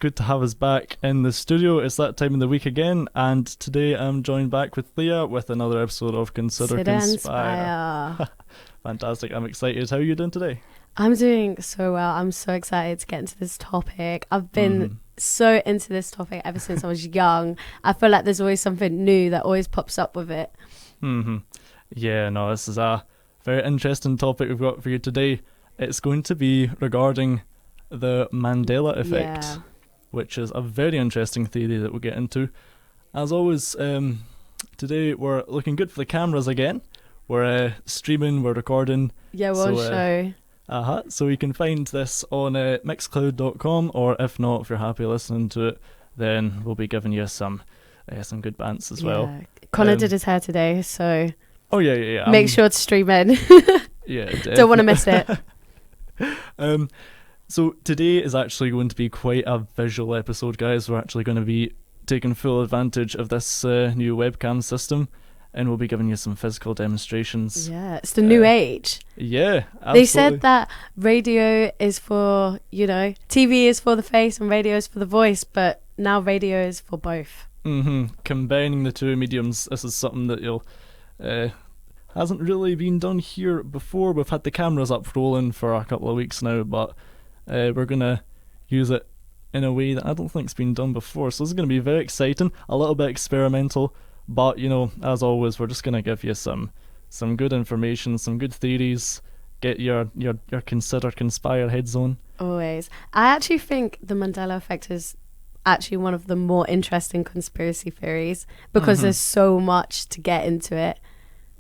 good to have us back in the studio. It's that time of the week again, and today I'm joined back with Leah with another episode of Conspire. Fantastic, I'm excited. How are you doing today? I'm doing so well. I'm so excited to get into this topic. I've been so into this topic ever since I was young. I feel like there's always something new that always pops up with it. Yeah, no, this is a very interesting topic we've got for you today. It's going to be regarding the Mandela Effect, which is a very interesting theory that we'll get into. As always, today we're looking good for the cameras again. We're streaming, we're recording. Yeah, we're on show. So you can find this on mixcloud.com, or if not, if you're happy listening to it, then we'll be giving you some good bants as well. Connor did his hair today, so make sure to stream in. Yeah, don't want to miss it. So today is actually going to be quite a visual episode, guys. We're actually going to be taking full advantage of this new webcam system, and we'll be giving you some physical demonstrations. Yeah, it's the new age. Yeah, absolutely. They said that radio is for, TV is for the face and radio is for the voice, but now radio is for both. Combining the two mediums, this is something that hasn't really been done here before. We've had the cameras up rolling for a couple of weeks now, but we're going to use it in a way that I don't think's been done before. So this is going to be very exciting, a little bit experimental, but as always, we're just going to give you some good information, some good theories, get your conspire heads on. Always. I actually think the Mandela Effect is actually one of the more interesting conspiracy theories because there's so much to get into it.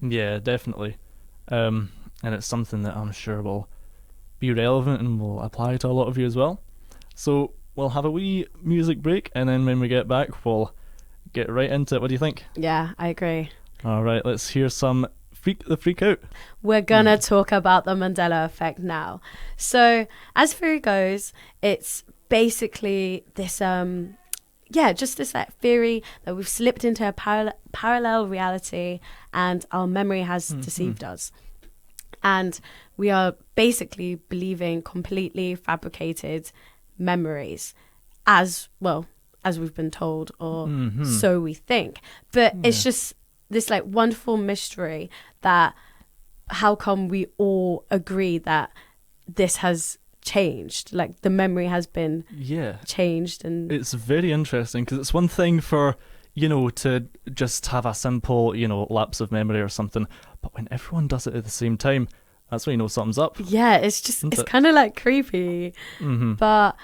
Yeah, definitely. And it's something that I'm sure will be relevant and will apply to a lot of you as well. So we'll have a wee music break, and then when we get back, we'll get right into it. What do you think? Yeah, I agree. All right, let's hear some Freak Out. We're gonna talk about the Mandela Effect now. So as theory goes, it's basically this just this theory that we've slipped into a parallel reality and our memory has deceived us, and we are basically believing completely fabricated memories as we've been told, or so we think. But it's just this wonderful mystery that how come we all agree that this has changed, the memory has been changed. And it's very interesting because it's one thing for to just have a simple lapse of memory or something, but when everyone does it at the same time, that's when something's up. It's kind of creepy. But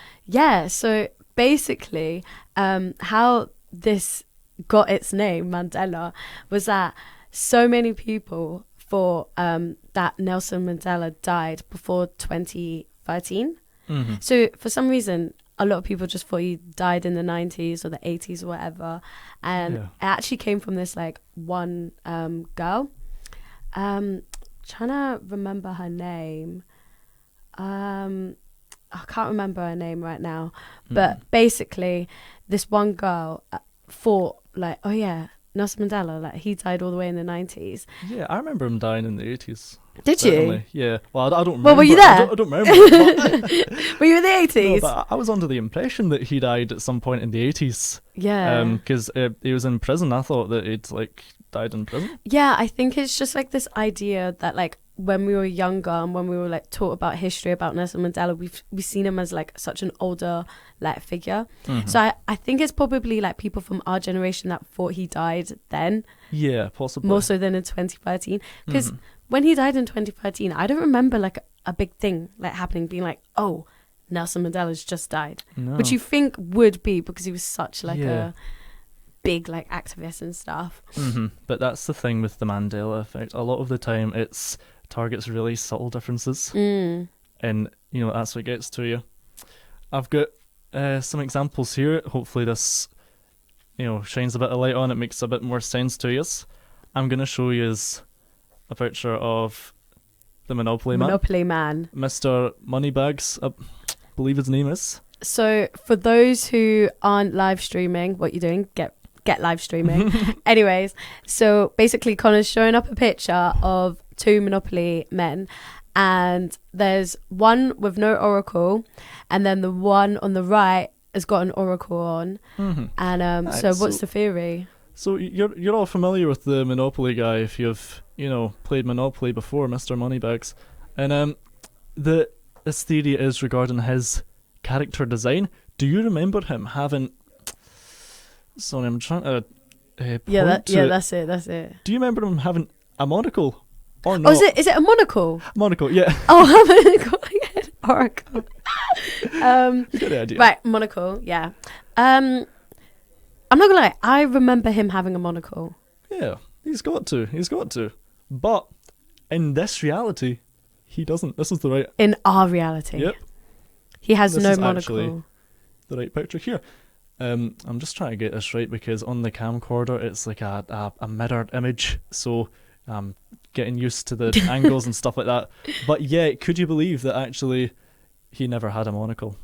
so basically how this got its name, Mandela, was that so many people thought that Nelson Mandela died before 2013. So for some reason a lot of people just thought he died in the 90s or the 80s or whatever, and it actually came from this one girl. Trying to remember her name. I can't remember her name right now, but basically this one girl thought Nelson Mandela, he died all the way in the 90s. Yeah, I remember him dying in the 80s. Did certainly. You? Yeah. Well, I don't remember. Well, were you there? I don't remember. Were you in the 80s? No, but I was under the impression that he died at some point in the 80s. Yeah. Because he was in prison. I thought that he'd died in prison. Yeah, I think it's just this idea that when we were younger and when we were taught about history about Nelson Mandela, we've seen him as such an older figure. So I think it's probably people from our generation that thought he died then. Yeah, possibly. More so than in 2013. Because when he died in 2013, I don't remember a big thing happening, being oh, Nelson Mandela's just died. No. Which you think would be because he was such a big activist and stuff. But that's the thing with the Mandela Effect. A lot of the time it's targets really subtle differences, and that's what gets to you. I've got some examples here. Hopefully this shines a bit of light on it, makes a bit more sense to us. I'm going to show you a picture of the Monopoly Man, Mr. Moneybags, I believe his name is. So for those who aren't live streaming, what you're doing, get live streaming. Anyways, so basically Connor's showing up a picture of two Monopoly men, and there's one with no oracle, and then the one on the right has got an oracle on. And Right, so what's the theory? So you're all familiar with the Monopoly guy if you've played Monopoly before, Mr. Moneybags, and this theory is regarding his character design. Do you remember him having? Sorry, I'm trying to. That's it. Do you remember him having a monocle or not? Oh, is it a monocle? Monocle, yeah. Oh, a monocle. Oracle. Good idea. Right, monocle. Yeah. I'm not gonna lie. I remember him having a monocle. Yeah, he's got to. But in this reality, he doesn't. This is the right. In our reality. Yep. He has This no is monocle. actually the right picture here. I'm just trying to get this right because on the camcorder it's like a mirrored image, so I'm getting used to the angles and stuff like that. But yeah, could you believe that actually he never had a monocle?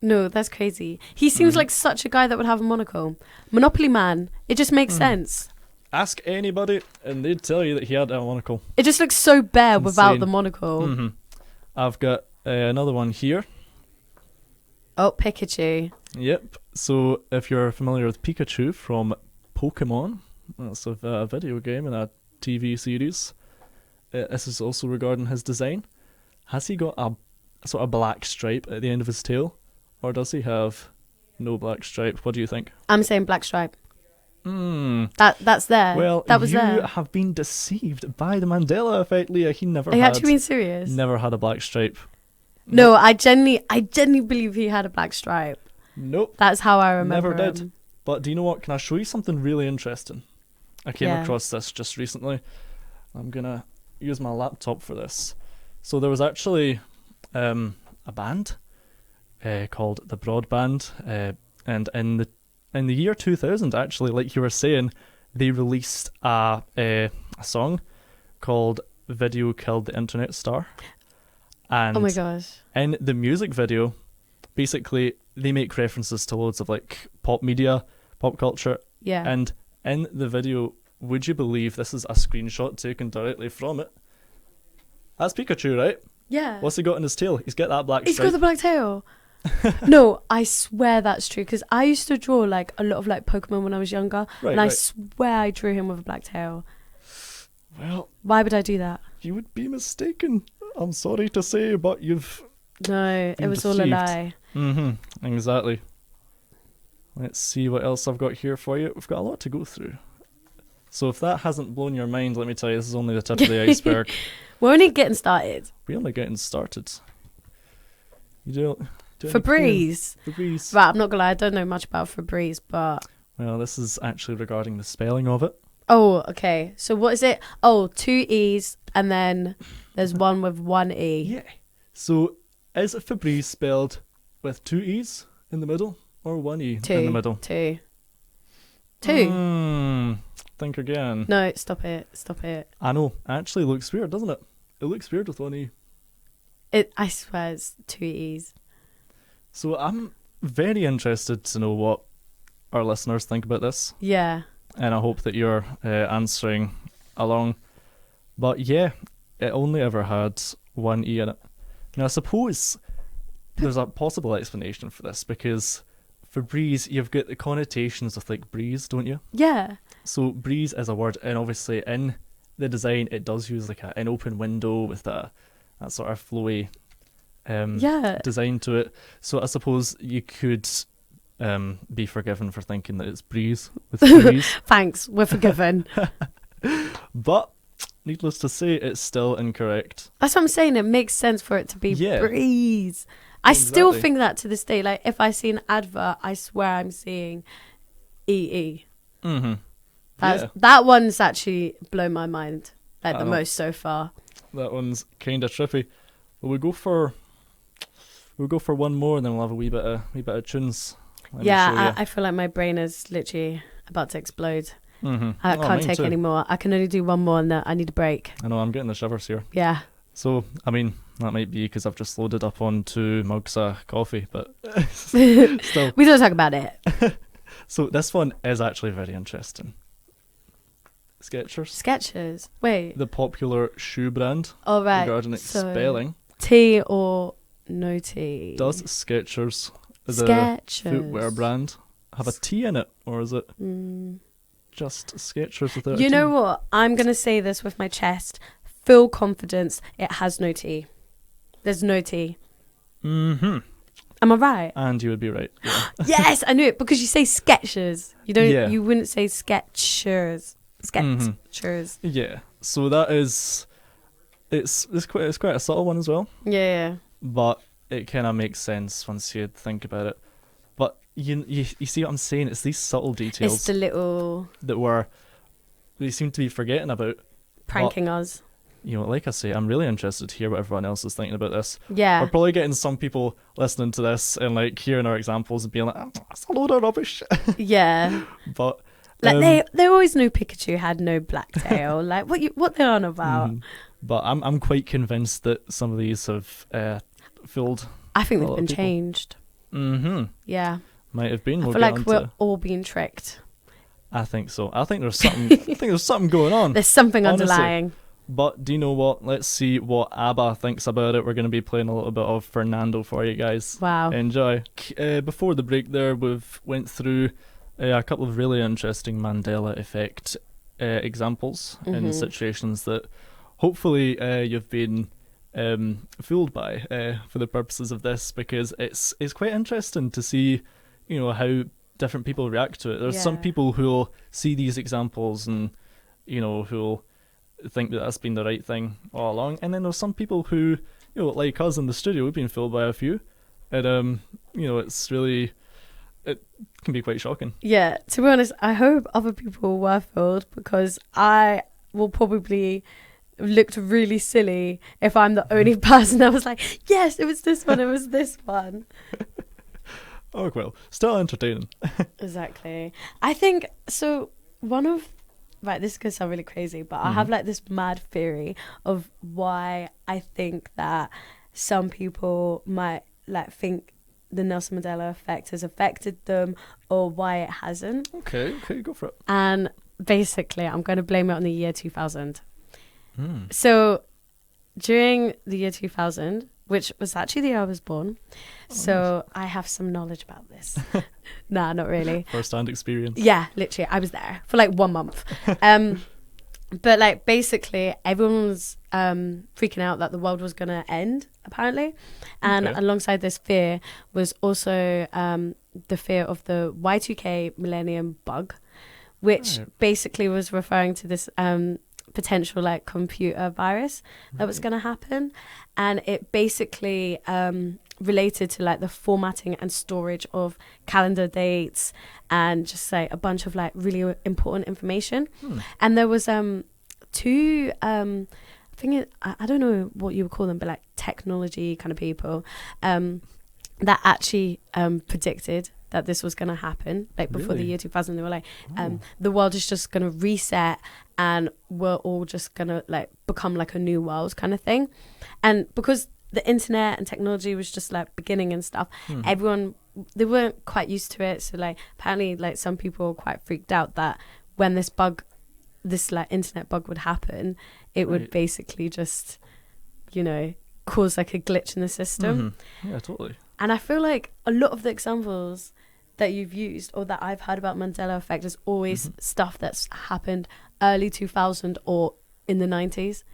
No, that's crazy. He seems like such a guy that would have a monocle. Monopoly man. It just makes sense. Ask anybody and they'd tell you that he had a monocle. It just looks so bare without the monocle. I've got another one here. Oh, Pikachu. Yep. So if you're familiar with Pikachu from Pokemon, that's a video game and a TV series. This is also regarding his design. Has he got a sort of black stripe at the end of his tail? Or does he have no black stripe? What do you think? I'm saying black stripe. That's there. Well, that was you there. have been deceived by the Mandela Effect, Leah. He never Are you had. actually being serious? Never had a black stripe. No, I genuinely believe he had a black stripe. Nope. That's how I remember Never did. him. But do you know what? Can I show you something really interesting? I came across this just recently. I'm gonna use my laptop for this. So there was actually a band called the Broadband, and in the year 2000, actually, like you were saying, they released a song called "Video Killed the Internet Star." And oh my gosh! in the music video, basically they make references to loads of like pop media, pop culture. Yeah. And in the video, would you believe this is a screenshot taken directly from it? That's Pikachu, right? Yeah. What's he got in his tail? He's got that black He's stripe. got the black tail. No, I swear that's true because I used to draw like a lot of like Pokemon when I was younger, and I swear I drew him with a black tail. Well, why would I do that? You would be mistaken. I'm sorry to say, but you've No, it was all a lie. Exactly. Let's see what else I've got here for you. We've got a lot to go through. So if that hasn't blown your mind, let me tell you, this is only the tip of the iceberg. We're only getting started. We're only getting started. You don't Febreze. Febreze. Right, I'm not gonna lie, I don't know much about Febreze, but well, this is actually regarding the spelling of it. Oh, okay. So what is it? Oh, 2 E's and then there's one with 1 E. Yeah. So is Febreze spelled with 2 E's in the middle or 1 E in the middle? Two. Think again. No, stop it. I know. Actually looks weird, doesn't it? It looks weird with 1 E. I swear it's 2 E's. So I'm very interested to know what our listeners think about this. Yeah. And I hope that you're answering along. But yeah, it only ever had 1 E in it. Now I suppose there's a possible explanation for this because for breeze, you've got the connotations of like breeze, don't you? Yeah. So breeze is a word, and obviously in the design it does use like an open window with that sort of flowy design to it. So I suppose you could be forgiven for thinking that it's breeze with breeze. Thanks, we're forgiven. But needless to say, it's still incorrect. That's what I'm saying. It makes sense for it to be breeze. I still think that to this day. Like if I see an advert, I swear I'm seeing EE. That one's actually blown my mind like the most so far. That one's kind of trippy. Well, we'll go for one more, and then we'll have a wee bit of tunes. I feel like my brain is literally about to explode. I can't take any more. I can only do one more, and I need a break. I know, I'm getting the shivers here. Yeah. So, I mean, that might be because I've just loaded up on 2 mugs of coffee, but still. We don't talk about it. So this one is actually very interesting. Skechers. Wait. The popular shoe brand. Oh, right. Regarding its spelling. T or no T? Does Skechers footwear brand have a T in it, or is it just Skechers without a T? You know what? I'm going to say this with my chest. Full confidence, it has no T. There's no T. Mm-hmm. Am I right? And you would be right. Yeah. Yes, I knew it, because you say Skechers. You don't. Yeah. You wouldn't say Skechers. Skechers. Yeah. So that is, it's quite a subtle one as well. Yeah. But it kind of makes sense once you think about it. But you see what I'm saying? It's these subtle details. It's the little that we seem to be forgetting about. pranking us. You know, like I say, I'm really interested to hear what everyone else is thinking about this. Yeah. We're probably getting some people listening to this and like hearing our examples and being like, oh, that's a load of rubbish. Yeah. But like they always knew Pikachu had no black tail. Like what they're on about. But I'm quite convinced that some of these have fooled. I think a they've lot been of people. changed. Yeah. Might have been. I We'll feel get like onto we're all being tricked. I think so. I think there's something. I think there's something going on. There's something honestly. underlying. But do you know what? Let's see what ABBA thinks about it. We're going to be playing a little bit of Fernando for you guys. Wow. Enjoy. Before the break there, we've went through a couple of really interesting Mandela Effect examples in situations that hopefully you've been fooled by for the purposes of this, because it's quite interesting to see, you know, how different people react to it. There's some people who'll see these examples and, you know, who'll think that that's been the right thing all along, and then there's some people who, you know, like us in the studio, we've been fooled by a few, and you know, it can be quite shocking. Yeah, to be honest, I hope other people were fooled, because I will probably looked really silly if I'm the only person that was like, yes, it was this one, it was this one. Oh well, still entertaining. Exactly. I think so. Right, this could sound really crazy, but I have like this mad theory of why I think that some people might like think the Nelson Mandela effect has affected them, or why it hasn't. Okay, go for it. And basically, I'm going to blame it on the year 2000. So during the year 2000, which was actually the year I was born, nice. I have some knowledge about this. Nah, not really. First-hand experience. Yeah, literally. I was there for like 1 month. But like basically everyone was freaking out that the world was going to end, apparently. And alongside this fear was also the fear of the Y2K millennium bug, which basically was referring to this potential like computer virus that was going to happen. And it basically related to like the formatting and storage of calendar dates and just like a bunch of like really important information. And there was two I don't know what you would call them, but like technology kind of people that actually predicted that this was going to happen, like before the year 2000. They were like, the world is just going to reset and we're all just going to like become like a new world kind of thing. And because the internet and technology was just like beginning and stuff, everyone, they weren't quite used to it. So like apparently like some people were quite freaked out that when this like internet bug would happen, it would basically just, you know, cause like a glitch in the system. Yeah, totally. And I feel like a lot of the examples that you've used or that I've heard about Mandela Effect is always stuff that's happened early 2000 or in the 90s.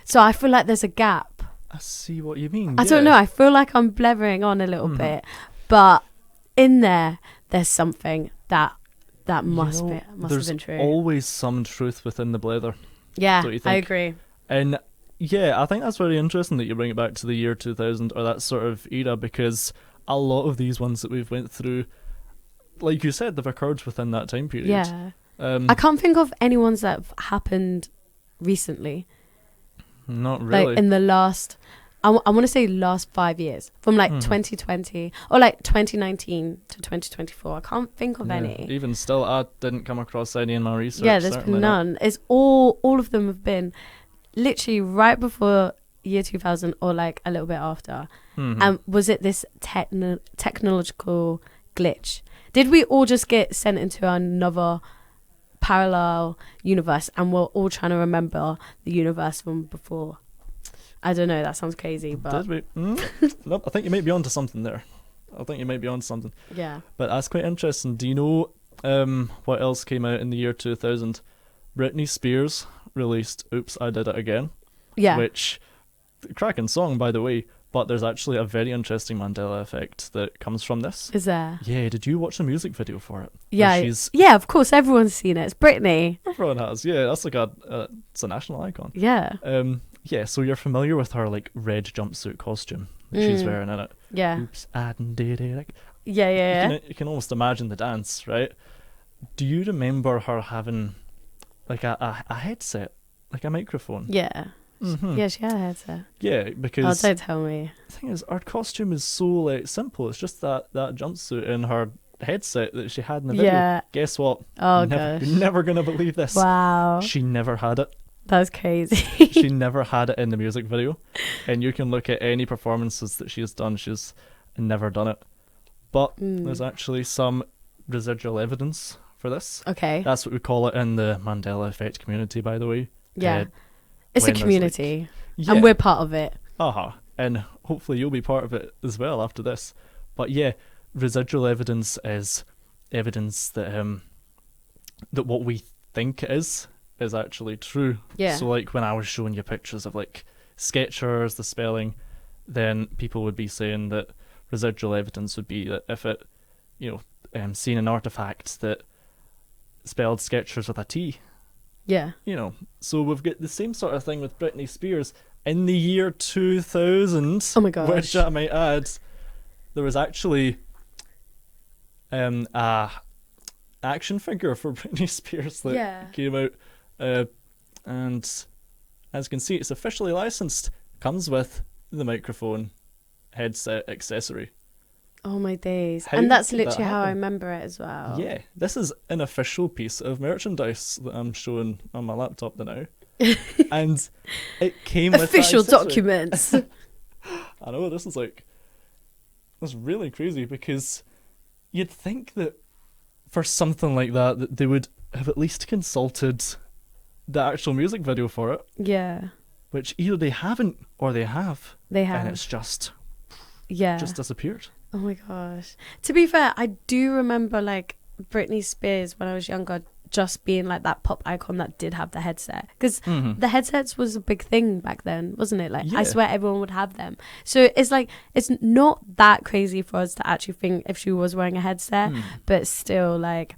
So I feel like there's a gap. I see what you mean. I don't know. I feel like I'm blethering on a little bit, but in there's something that must have been true. There's always some truth within the blether. Yeah, don't you think? I agree. And yeah, I think that's very interesting that you bring it back to the year 2000 or that sort of era, because a lot of these ones that we've went through, like you said, they've occurred within that time period. Yeah. I can't think of any ones that have happened recently. Not really. Like in the last, I want to say last 5 years, from like 2020 or like 2019 to 2024. I can't think of any. Even still, I didn't come across any in my research. Yeah, there's been none. Not. It's all of them have been literally right before year 2000 or like a little bit after. And was it this technological glitch? Did we all just get sent into another parallel universe and we're all trying to remember the universe from before? I don't know, that sounds crazy, but did we? Nope, I think you might be onto something there. I think you might be on something. Yeah. But that's quite interesting. Do you know what else came out in the year 2000? Britney Spears released Oops, I Did It Again. Yeah. Which, cracking song, by the way, but there's actually a very interesting Mandela effect that comes from this. Is there? Yeah, did you watch the music video for it? Yeah. Yeah, of course, everyone's seen it. It's Britney. Everyone has, yeah. That's like it's a national icon. Yeah. Yeah, so you're familiar with her like red jumpsuit costume that she's wearing in it. Yeah. Oops, I did it. Like, Yeah. you can almost imagine the dance, right? Do you remember her having like a headset, like a microphone? Yeah. Mm-hmm. Yeah, she had a headset. Yeah, because don't tell me. the thing is, her costume is so like simple. It's just that jumpsuit and her headset that she had in the video. Yeah. Guess what? Oh, gosh. gosh. You're never gonna believe this. Wow. She never had it. That's crazy. She never had it in the music video. And you can look at any performances that she has done, she's never done it. But there's actually some residual evidence for this. Okay. That's what we call it in the Mandela Effect community, by the way. Yeah. It's a community. Yeah. And we're part of it. And hopefully you'll be part of it as well after this. But yeah, residual evidence is evidence that that what we think it is actually true. Yeah. So like when I was showing you pictures of like Skechers, the spelling, then people would be saying that residual evidence would be that if it, seen an artifact that spelled Skechers with a T. Yeah. So we've got the same sort of thing with Britney Spears in the year 2000. Oh my gosh. Which I might add, there was actually a action figure for Britney Spears that came out, and as you can see, it's officially licensed. Comes with the microphone, headset, accessory. Oh my days. How and that's did literally that how I happen? remember it as well. Yeah, this is an official piece of merchandise that I'm showing on my laptop now. And it came with official that accessory. documents. I know, this is really crazy, because you'd think that for something like that they would have at least consulted the actual music video for it. Yeah. Which either they haven't or they have. They have. And it's just disappeared. Oh my gosh. To be fair, I do remember like Britney Spears when I was younger just being like that pop icon that did have the headset, because the headsets was a big thing back then, wasn't it? Like I swear everyone would have them. So it's like it's not that crazy for us to actually think if she was wearing a headset, but still, like,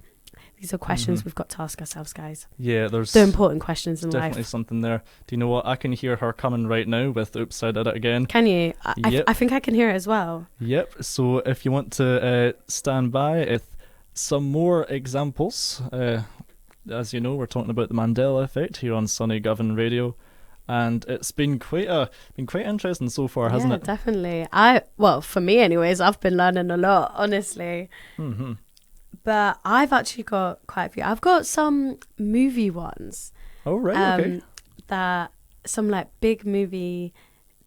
these are questions we've got to ask ourselves, guys. Yeah, there's the important questions in life. Definitely something there. Do you know what? I can hear her coming right now with Oops, I Did It Again. Can you? Yep. I think I can hear it as well. Yep. So if you want to stand by with some more examples, as you know, we're talking about the Mandela Effect here on Sunny Govan Radio, and it's been quite interesting so far, hasn't it? Yeah, definitely. Well, for me anyways, I've been learning a lot, honestly. But I've actually got quite a few. I've got some movie ones. Oh, right, okay. That some like big movie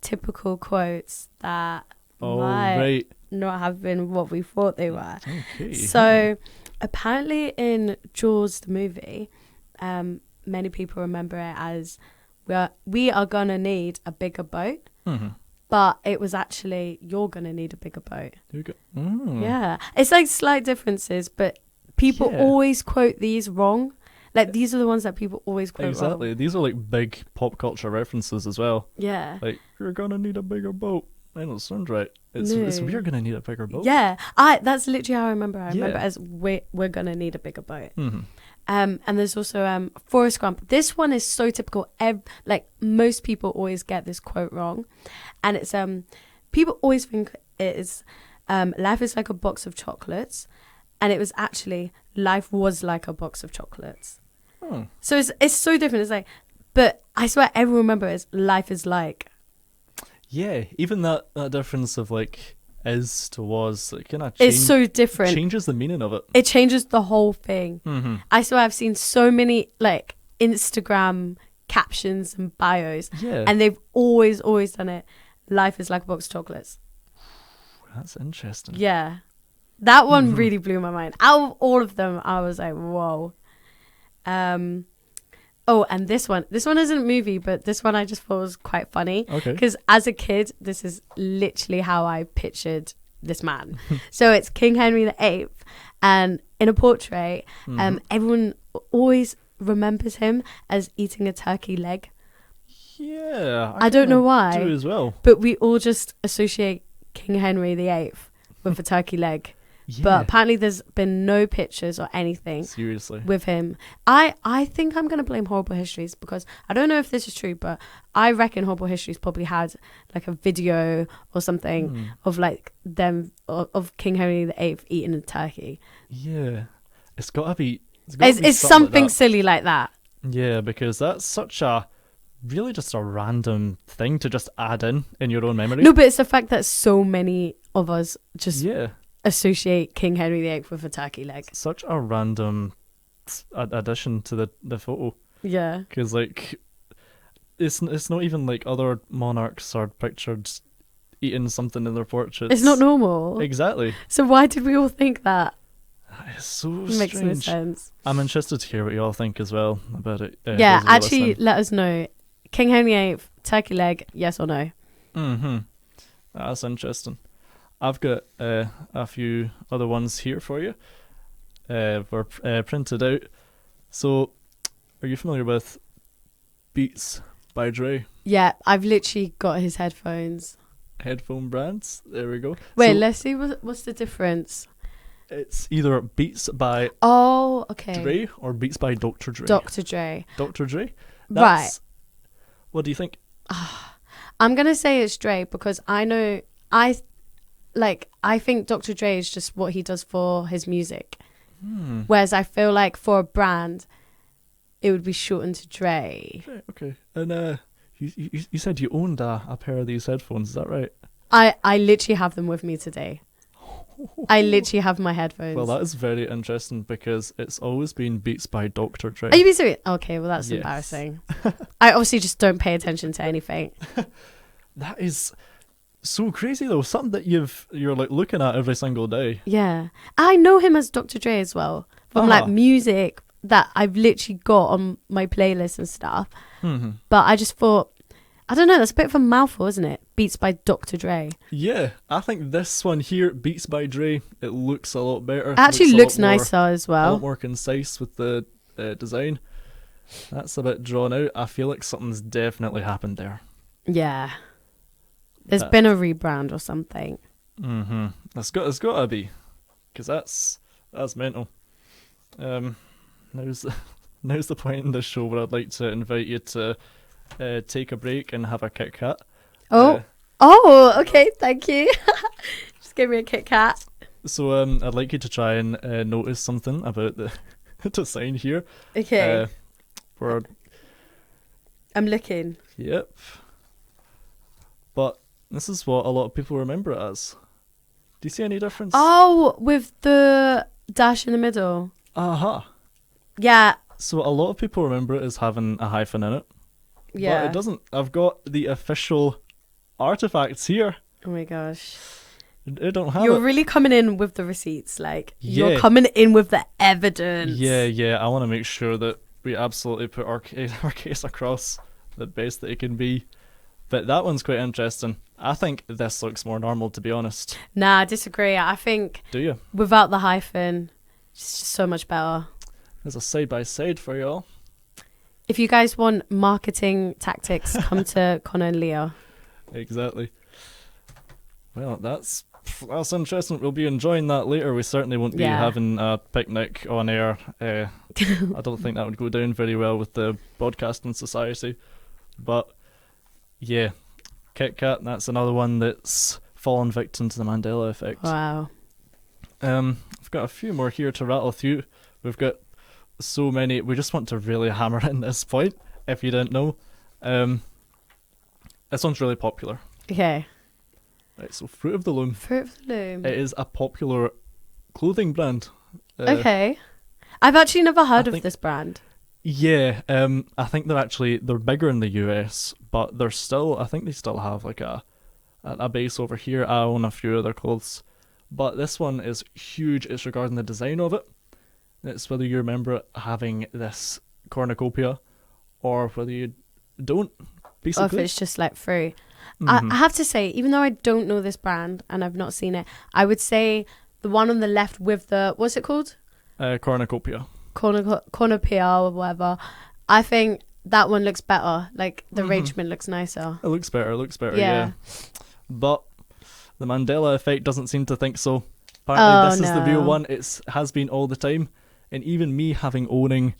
typical quotes that might not have been what we thought they were. Okay. So apparently in Jaws the movie, many people remember it as we are gonna need a bigger boat. But it was actually, you're going to need a bigger boat. Yeah. It's like slight differences, but people always quote these wrong. Like, these are the ones that people always quote wrong. Exactly. These are like big pop culture references as well. Yeah. Like, you're going to need a bigger boat. I don't sound right. It's we're going to need a bigger boat. Yeah. That's literally how I remember it. I remember it as we're going to need a bigger boat. And there's also Forrest Gump. This one is so typical. Like, most people always get this quote wrong, and it's people always think it is life is like a box of chocolates, and it was actually life was like a box of chocolates. So it's so different. It's like, but I swear everyone remember it as life is like. Yeah, even that difference of like is to was, it kind of it's so different. Changes the meaning of it. It changes the whole thing. I swear I've seen so many like Instagram captions and bios, and they've always done it. Life is like a box of chocolates. That's interesting. Yeah, that one really blew my mind. Out of all of them, I was like, whoa. Oh, and this one isn't a movie, but this one I just thought was quite funny. Okay. Because as a kid, this is literally how I pictured this man. So it's King Henry VIII, and in a portrait, everyone always remembers him as eating a turkey leg. Yeah, I don't know why, do as well. but we all just associate King Henry VIII with a turkey leg. Yeah. But apparently there's been no pictures or anything Seriously. with him. I think I'm going to blame Horrible Histories, because I don't know if this is true, but I reckon Horrible Histories probably had like a video or something of like them, of King Henry VIII eating a turkey. Yeah. It's got to be... It's something silly like that. Yeah, because that's such a... really just a random thing to just add in your own memory. No, but it's the fact that so many of us just... Yeah. associate King Henry VIII with a turkey leg. Such a random addition to the photo. Yeah. Because, like, it's not even like other monarchs are pictured eating something in their portraits. It's not normal. Exactly. So why did we all think that? That is so It makes no strange. sense. I'm interested to hear what you all think as well about it. Yeah, those of you actually, listening. let us know. King Henry VIII, turkey leg, yes or no? Mm-hmm. That's interesting. I've got a few other ones here for you. Were printed out. So, are you familiar with Beats by Dre? Yeah, I've literally got his headphones. Headphone brands. There we go. Wait, So let's see what's the difference. it's either Beats by Oh, okay. Dre or Beats by Dr. Dre. Dr. Dre. Dr. Dre? Right. What do you think? I'm going to say it's Dre, because I think Dr. Dre is just what he does for his music. Whereas I feel like for a brand, it would be shortened to Dre. Okay. And you said you owned a pair of these headphones, is that right? I literally have them with me today. I literally have my headphones. Well, that is very interesting because it's always been Beats by Dr. Dre. Are you being serious? Okay, well, that's Yes. embarrassing. I obviously just don't pay attention to anything. That is so crazy though. Something that you're like looking at every single day. Yeah. I know him as Dr. Dre as well. From like music that I've literally got on my playlist and stuff. But I just thought, I don't know, that's a bit of a mouthful, isn't it? Beats by Dr. Dre. Yeah, I think this one here, Beats by Dre, it looks a lot better. It actually looks nicer as A well. lot more concise with the design. That's a bit drawn out. I feel like something's definitely happened there. Yeah. There's been a rebrand or something. It's got to be, because that's mental. Now's the point in the show where I'd like to invite you to take a break and have a Kit Kat. Okay, thank you. Just give me a Kit Kat. So I'd like you to try and notice something about the design here. Okay. Where I'm looking. Yep. But this is what a lot of people remember it as. Do you see any difference? Oh, with the dash in the middle. Aha. Yeah. So a lot of people remember it as having a hyphen in it. Yeah. But it doesn't. I've got the official artifacts here. Oh my gosh. I don't have You're it. really coming in with the receipts. Like, Yeah. you're coming in with the evidence. Yeah. I want to make sure that we absolutely put our case across the best that it can be. But that one's quite interesting. I think this looks more normal, to be honest. Nah, I disagree. I think Do you? without the hyphen, it's just so much better. There's a side-by-side for y'all. If you guys want marketing tactics, come to Connor and Leah. Exactly. Well, that's interesting. We'll be enjoying that later. We certainly won't be having a picnic on air. I don't think that would go down very well with the broadcasting society. But yeah, Kit Kat, that's another one that's fallen victim to the Mandela Effect. Wow. I've got a few more here to rattle through. We've got so many. We just want to really hammer in this point, if you didn't know. This one's really popular. Okay. Right, so Fruit of the Loom. Fruit of the Loom. It is a popular clothing brand. Okay. I've actually never heard of this brand. Yeah, I think they're bigger in the US, but I think they still have like a base over here. I own a few of their clothes, but this one is huge. It's regarding the design of it. It's whether you remember it having this cornucopia or whether you don't, basically. Or if it's just like free. I have to say, even though I don't know this brand and I've not seen it, I would say the one on the left with the, what's it called? Cornucopia. Cornucopia or whatever. I think that one looks better. Like the arrangement looks nicer. It looks better, yeah. But the Mandela Effect doesn't seem to think so. Apparently this is the real one. It has been all the time. And even me owning,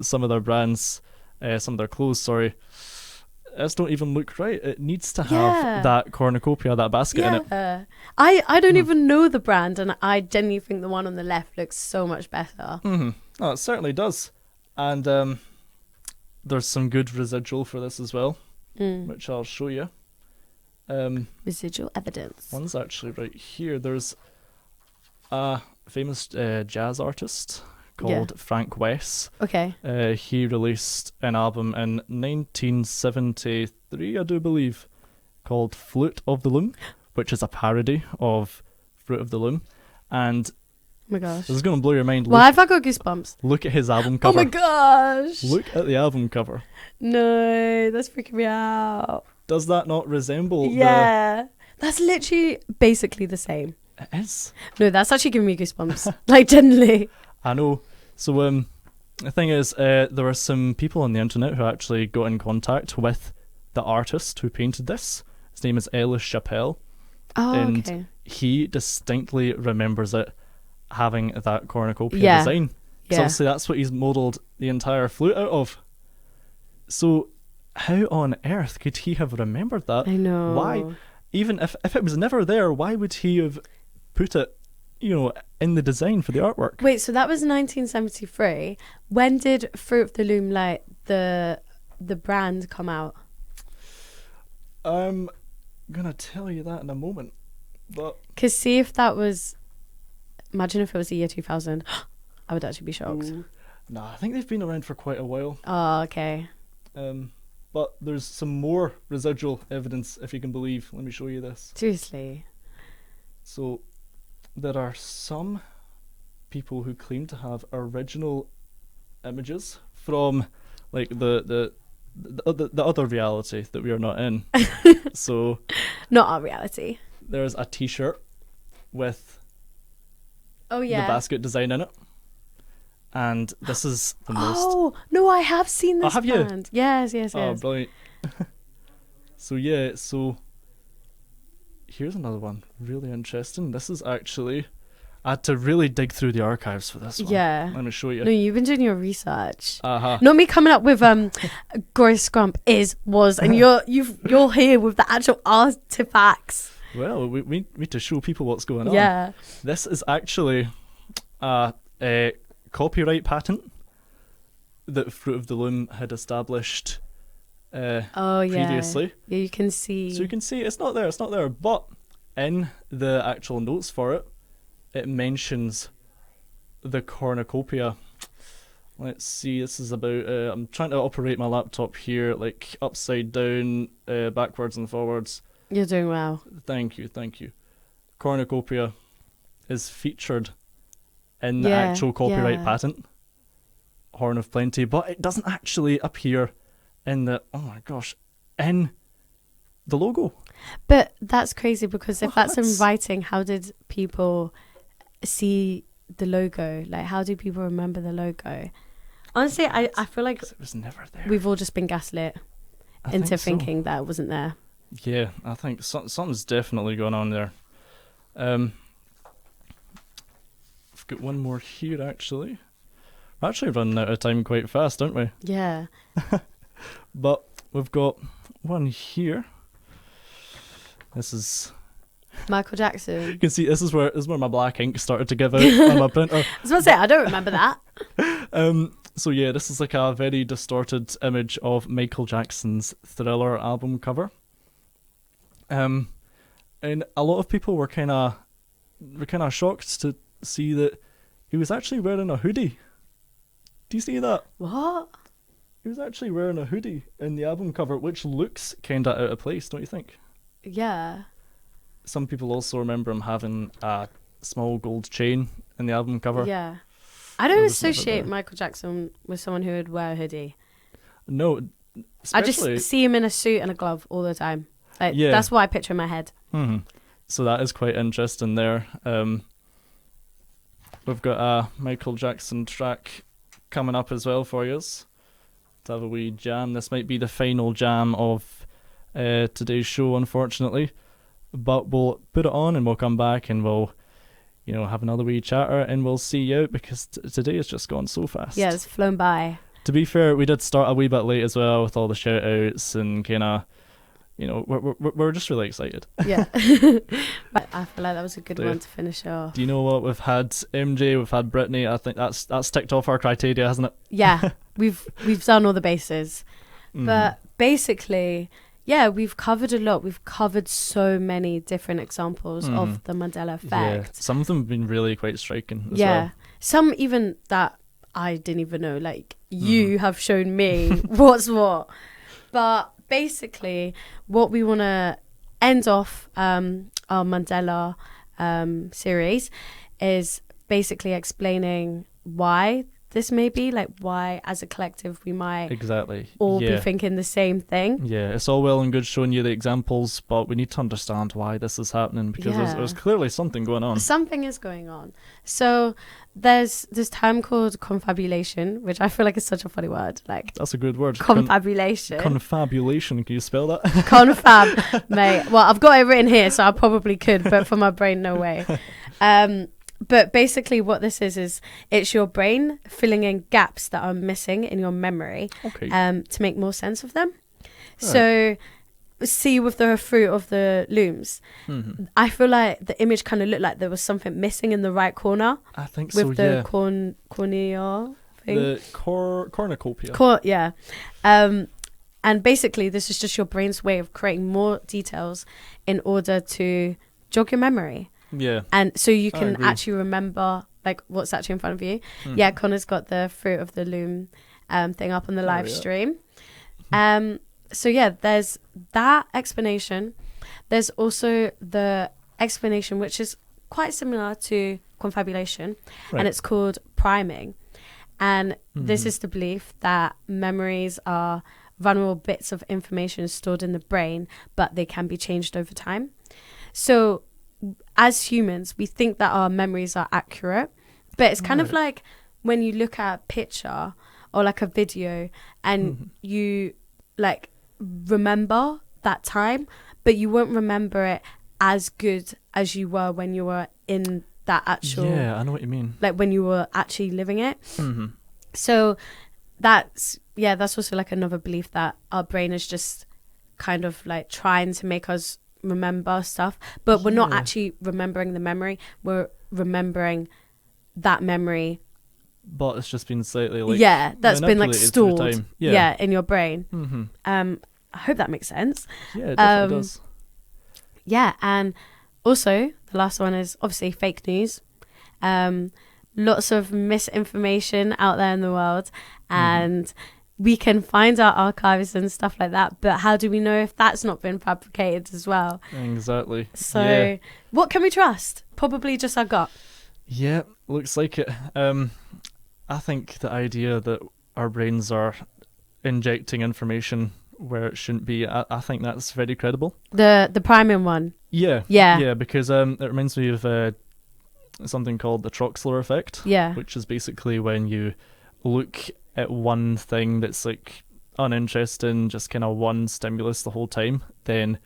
some of their brands, some of their clothes, sorry, this don't even look right. It needs to have that cornucopia, that basket in it. I don't even know the brand, and I genuinely think the one on the left looks so much better. Oh, it certainly does. And there's some good residual for this as well, which I'll show you. Residual evidence. One's actually right here. There's a famous jazz artist called Frank West. Okay. He released an album in 1973, I do believe, called Fruit of the Loom, which is a parody of Fruit of the Loom. And oh my gosh, this is going to blow your mind. Why have I got goosebumps? Look at his album cover. Oh my gosh. Look at the album cover. No, that's freaking me out. Does that not resemble that's literally basically the same. It is. No, that's actually giving me goosebumps. Like, generally. I know. So the thing is, there are some people on the internet who actually got in contact with the artist who painted this. His name is Ellis Chappelle. Oh, and okay. he distinctly remembers it having that cornucopia design. Because obviously that's what he's modelled the entire flute out of. So how on earth could he have remembered that? I know. Why? Even if it was never there, why would he have put it, in the design for the artwork? Wait, so that was 1973. When did Fruit of the Loom, like, the brand come out? I'm gonna tell you that in a moment. But because see if that was, imagine if it was the year 2000. I would actually be shocked. Nah, I think they've been around for quite a while. Oh, okay. But there's some more residual evidence, if you can believe. Let me show you this. Seriously. So there are some people who claim to have original images from like the other reality that we are not in. So not our reality. There's a t-shirt with the basket design in it. And this is the most... Oh, no, I have seen this have brand. You? Yes. Oh, brilliant. So here's another one. Really interesting. This is actually... I had to really dig through the archives for this one. Yeah. Let me show you. No, you've been doing your research. Uh-huh. Not me coming up with Gross Scrump was, and you're here with the actual artifacts. Well, we need to show people what's going on. Yeah. This is actually a copyright patent that Fruit of the Loom had established previously. Yeah, you can see. So you can see it's not there, but in the actual notes for it, it mentions the cornucopia. Let's see, this is about, I'm trying to operate my laptop here, like upside down, backwards and forwards. You're doing well. Thank you. Cornucopia is featured in the actual copyright patent, Horn of Plenty, but it doesn't actually appear in the, in the logo. But that's crazy because if that's in writing, how did people see the logo? Like, how do people remember the logo? Honestly, I feel like it was never there. We've all just been gaslit into thinking that it wasn't there. Yeah, I think something's definitely going on there. I've got one more here, actually. We're actually running out of time quite fast, aren't we? Yeah. But we've got one here. This is... Michael Jackson. You can see this is where my black ink started to give out on my printer. I was about to say, I don't remember that. So yeah, this is like a very distorted image of Michael Jackson's Thriller album cover. And a lot of people were kind of shocked to see that he was actually wearing a hoodie. Do you see that? What? He was actually wearing a hoodie in the album cover, which looks kind of out of place, don't you think? Yeah. Some people also remember him having a small gold chain in the album cover. Yeah. I don't associate Michael Jackson with someone who would wear a hoodie. No, I just see him in a suit and a glove all the time. Like, Yeah. that's what I picture in my head. So that is quite interesting there. We've got a Michael Jackson track coming up as well for you to have a wee jam. This might be the final jam of today's show, unfortunately, but we'll put it on and we'll come back and we'll, you know, have another wee chatter and we'll see you out, because today has just gone so fast. Yeah, it's flown by. To be fair, we did start a wee bit late as well with all the shout outs and kind of, you know, we're just really excited. Yeah. But I feel like that was a good So, one to finish off. do you know what? We've had MJ, we've had Britney. I think that's ticked off our criteria, hasn't it? Yeah, we've done all the bases. But basically, yeah, we've covered a lot. We've covered so many different examples of the Mandela Effect. Yeah, some of them have been really quite striking as well. Some even that I didn't even know. Like, you have shown me what's what. But basically, what we want to end off our Mandela series is basically explaining why this may be, like, why as a collective we might all be thinking the same thing. Yeah, it's all well and good showing you the examples, but we need to understand why this is happening, because there's clearly something going on. Something is going on. So there's this term called confabulation, which I feel like is such a funny word. Like, that's a good word. Confabulation. Confabulation. Can you spell that? Confab, mate. Well, I've got it written here, so I probably could, but for my brain, no way. But basically what this is it's your brain filling in gaps that are missing in your memory to make more sense of them. Right. So see with the fruit of the looms, I feel like the image kind of looked like there was something missing in the right corner. I think so, with the cornea thing. The cornucopia. Yeah. And basically this is just your brain's way of creating more details in order to jog your memory. Yeah. And so you can actually remember, like, what's actually in front of you. Yeah, Connor's got the fruit of the loom thing up on the live stream. So yeah, there's that explanation. There's also the explanation which is quite similar to confabulation, and it's called priming. And this is the belief that memories are vulnerable bits of information stored in the brain, but they can be changed over time. So as humans, we think that our memories are accurate, but it's kind of like when you look at a picture or like a video and you like remember that time, but you won't remember it as good as you were when you were in that actual... Yeah, I know what you mean. Like when you were actually living it. So that's also like another belief that our brain is just kind of like trying to make us remember stuff, but we're not actually remembering the memory, we're remembering that memory, but it's just been slightly like that's been like stored in your brain. I hope that makes sense. Yeah, it definitely does. And also the last one is obviously fake news. Lots of misinformation out there in the world, and we can find our archives and stuff like that, but how do we know if that's not been fabricated as well? Exactly. So what can we trust? Probably just our gut. Yeah, looks like it. I think the idea that our brains are injecting information where it shouldn't be, I think that's very credible. The priming one. Yeah, because it reminds me of something called the Troxler effect, which is basically when you look at one thing that's like uninteresting, just kind of one stimulus the whole time, then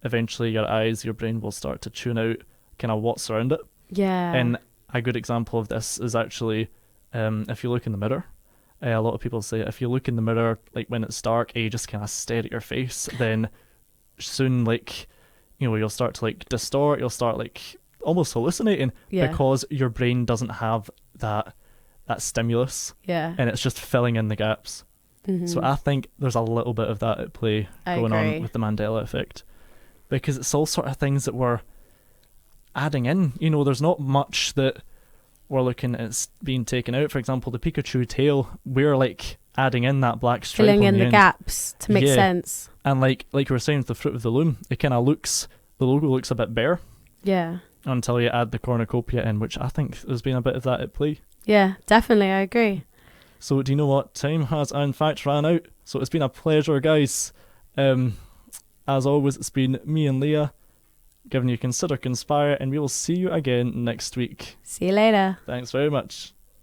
eventually your brain will start to tune out kind of what's around it. And a good example of this is actually if you look in the mirror. A lot of people say if you look in the mirror, like when it's dark and you just kind of stare at your face, then soon, like, you know, you'll start to like distort, you'll start like almost hallucinating because your brain doesn't have that stimulus, and it's just filling in the gaps. So I think there's a little bit of that at play going on with the Mandela Effect, because it's all sort of things that we're adding in. You know, there's not much that we're looking at being taken out. For example, the Pikachu tail, we're like adding in that black stripe, filling in the end. gaps to make sense. And like you were saying with the fruit of the loom, it kind of looks, the logo looks a bit bare. Until you add the cornucopia in, which I think there's been a bit of that at play. Yeah, definitely, I agree. So do you know what? Time has in fact ran out. So it's been a pleasure, guys. As always, it's been me and Leah giving you Consider Conspire, and we will see you again next week. See you later. Thanks very much.